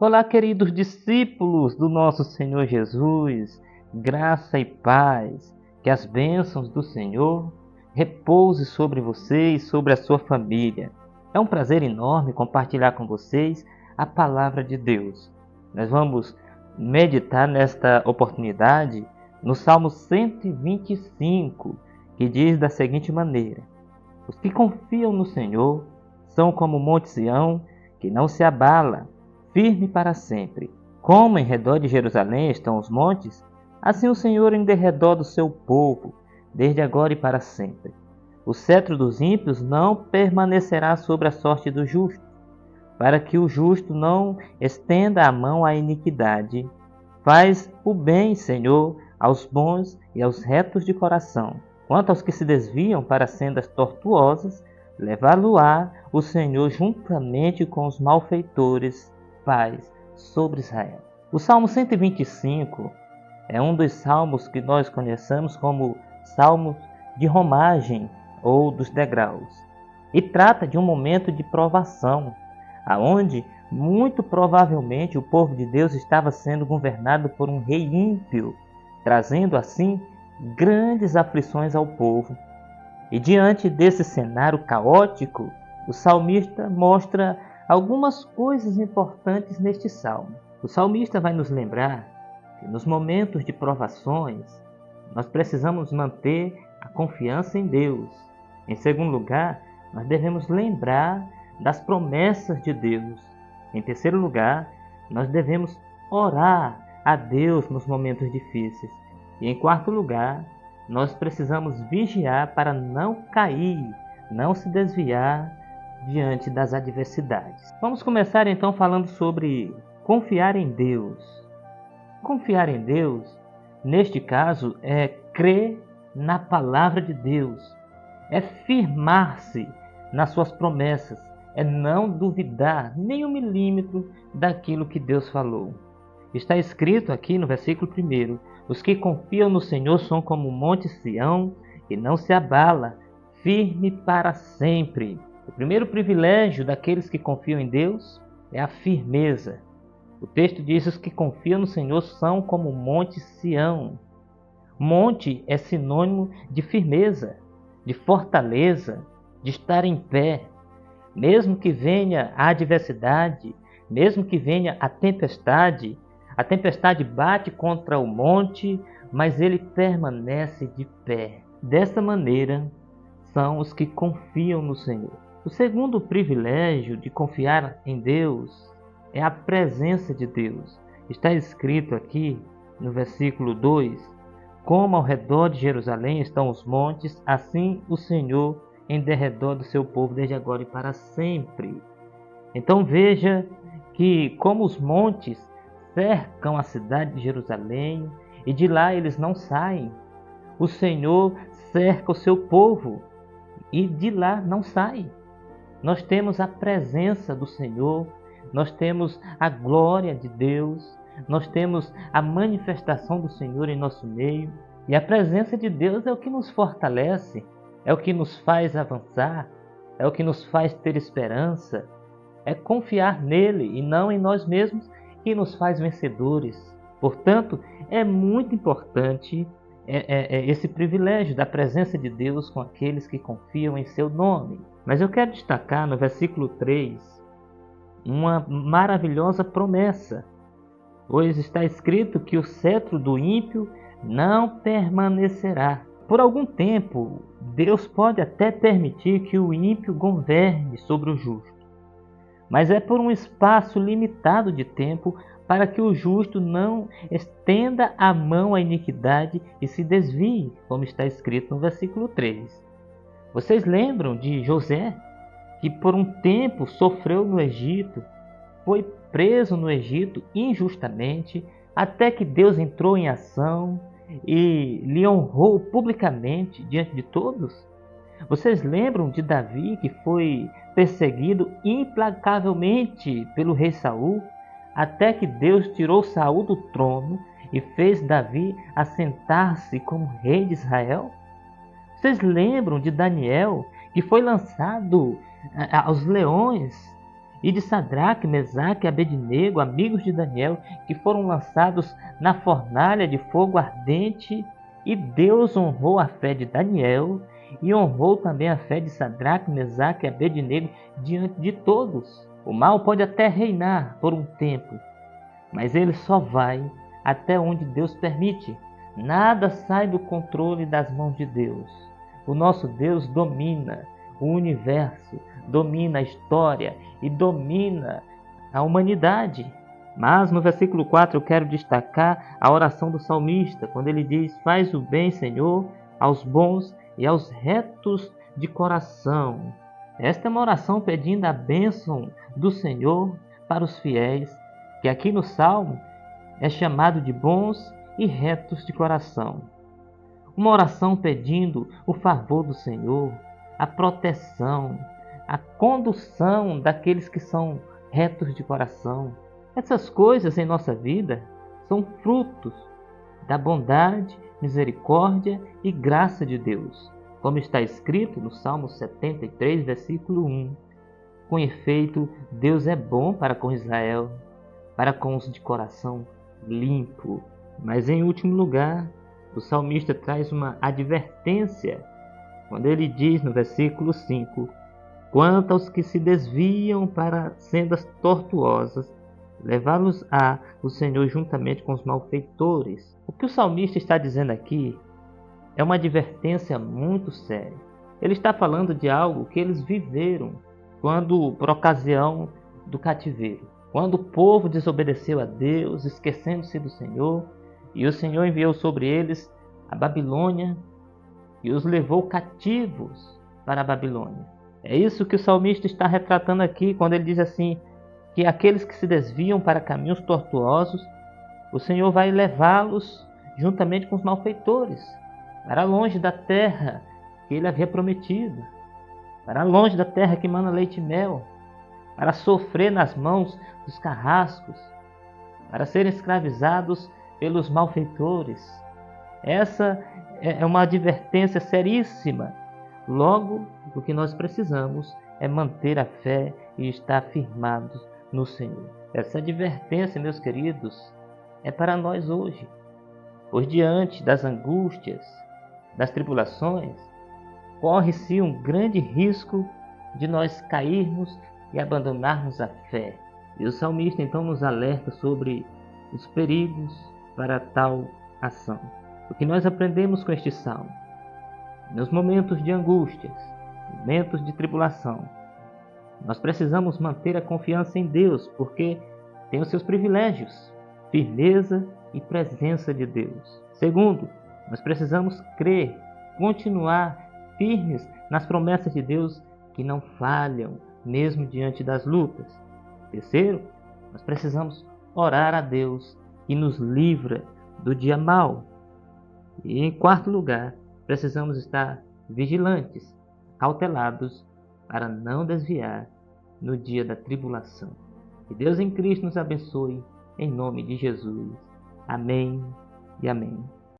Olá, queridos discípulos do nosso Senhor Jesus, graça e paz, que as bênçãos do Senhor repouse sobre você e sobre a sua família. É um prazer enorme compartilhar com vocês a palavra de Deus. Nós vamos meditar nesta oportunidade no Salmo 125, que diz da seguinte maneira: Os que confiam no Senhor são como o monte Sião, que não se abala, firme para sempre. Como em redor de Jerusalém estão os montes, assim o Senhor em derredor do seu povo, desde agora e para sempre. O cetro dos ímpios não permanecerá sobre a sorte do justo, para que o justo não estenda a mão à iniquidade. Faz o bem, Senhor, aos bons e aos retos de coração. Quanto aos que se desviam para sendas tortuosas, levá-lo-á o Senhor juntamente com os malfeitores. Paz sobre Israel. O Salmo 125 é um dos salmos que nós conhecemos como Salmos de Romagem ou dos degraus. E trata de um momento de provação, aonde muito provavelmente o povo de Deus estava sendo governado por um rei ímpio, trazendo assim grandes aflições ao povo. E diante desse cenário caótico, o salmista mostra algumas coisas importantes neste salmo. O salmista vai nos lembrar que nos momentos de provações, nós precisamos manter a confiança em Deus. Em segundo lugar, nós devemos lembrar das promessas de Deus. Em terceiro lugar, nós devemos orar a Deus nos momentos difíceis. E em quarto lugar, nós precisamos vigiar para não cair, não se desviar diante das adversidades. Vamos começar então falando sobre confiar em Deus. Confiar em Deus, neste caso, é crer na palavra de Deus, é firmar-se nas suas promessas, é não duvidar nem um milímetro daquilo que Deus falou. Está escrito aqui no versículo 1: Os que confiam no Senhor são como o monte Sião, e não se abala, firme para sempre. O primeiro privilégio daqueles que confiam em Deus é a firmeza. O texto diz: os que confiam no Senhor são como o monte Sião. Monte é sinônimo de firmeza, de fortaleza, de estar em pé. Mesmo que venha a adversidade, mesmo que venha a tempestade bate contra o monte, mas ele permanece de pé. Dessa maneira, são os que confiam no Senhor. O segundo privilégio de confiar em Deus é a presença de Deus. Está escrito aqui no versículo 2: Como ao redor de Jerusalém estão os montes, assim o Senhor em derredor do seu povo, desde agora e para sempre. Então veja que como os montes cercam a cidade de Jerusalém e de lá eles não saem, o Senhor cerca o seu povo e de lá não sai. Nós temos a presença do Senhor, nós temos a glória de Deus, nós temos a manifestação do Senhor em nosso meio, e a presença de Deus é o que nos fortalece, é o que nos faz avançar, é o que nos faz ter esperança, é confiar nele e não em nós mesmos que nos faz vencedores. Portanto, é muito importante esse privilégio da presença de Deus com aqueles que confiam em seu nome. Mas eu quero destacar no versículo 3 uma maravilhosa promessa, pois está escrito que o cetro do ímpio não permanecerá. Por algum tempo, Deus pode até permitir que o ímpio governe sobre o justo, mas é por um espaço limitado de tempo para que o justo não estenda a mão à iniquidade e se desvie, como está escrito no versículo 3. Vocês lembram de José, que por um tempo sofreu no Egito, foi preso no Egito injustamente, até que Deus entrou em ação e lhe honrou publicamente diante de todos? Vocês lembram de Davi, que foi perseguido implacavelmente pelo rei Saul, até que Deus tirou Saul do trono e fez Davi assentar-se como rei de Israel? Vocês lembram de Daniel, que foi lançado aos leões e de Sadraque, Mesaque e Abednego, amigos de Daniel, que foram lançados na fornalha de fogo ardente. E Deus honrou a fé de Daniel e honrou também a fé de Sadraque, Mesaque e Abednego diante de todos. O mal pode até reinar por um tempo, mas ele só vai até onde Deus permite. Nada sai do controle das mãos de Deus. O nosso Deus domina o universo, domina a história e domina a humanidade. Mas no versículo 4 eu quero destacar a oração do salmista, quando ele diz: faz o bem, Senhor, aos bons e aos retos de coração. Esta é uma oração pedindo a bênção do Senhor para os fiéis, que aqui no Salmo é chamado de bons e retos de coração. Uma oração pedindo o favor do Senhor, a proteção, a condução daqueles que são retos de coração. Essas coisas em nossa vida são frutos da bondade, misericórdia e graça de Deus, como está escrito no Salmo 73, versículo 1. Com efeito, Deus é bom para com Israel, para com os de coração limpo. Mas em último lugar, o salmista traz uma advertência, quando ele diz no versículo 5: quanto aos que se desviam para sendas tortuosas, levá-los-á o Senhor juntamente com os malfeitores. O que o salmista está dizendo aqui é uma advertência muito séria. Ele está falando de algo que eles viveram por ocasião do cativeiro. Quando o povo desobedeceu a Deus, esquecendo-se do Senhor, e o Senhor enviou sobre eles a Babilônia e os levou cativos para a Babilônia. É isso que o salmista está retratando aqui, quando ele diz assim, que aqueles que se desviam para caminhos tortuosos, o Senhor vai levá-los juntamente com os malfeitores, para longe da terra que ele havia prometido, para longe da terra que mana leite e mel, para sofrer nas mãos dos carrascos, para serem escravizados pelos malfeitores. Essa é uma advertência seríssima. Logo, o que nós precisamos é manter a fé e estar firmados no Senhor. Essa advertência, meus queridos, é para nós hoje. Pois diante das angústias, das tribulações, corre-se um grande risco de nós cairmos e abandonarmos a fé. E o salmista então nos alerta sobre os perigos para tal ação. O que nós aprendemos com este salmo? Nos momentos de angústias, momentos de tribulação, nós precisamos manter a confiança em Deus, porque tem os seus privilégios, firmeza e presença de Deus. Segundo, nós precisamos crer, continuar firmes nas promessas de Deus que não falham, mesmo diante das lutas. Terceiro, nós precisamos orar a Deus que nos livra do dia mau. E em quarto lugar, precisamos estar vigilantes, cautelados, para não desviar no dia da tribulação. Que Deus em Cristo nos abençoe, em nome de Jesus. Amém e amém.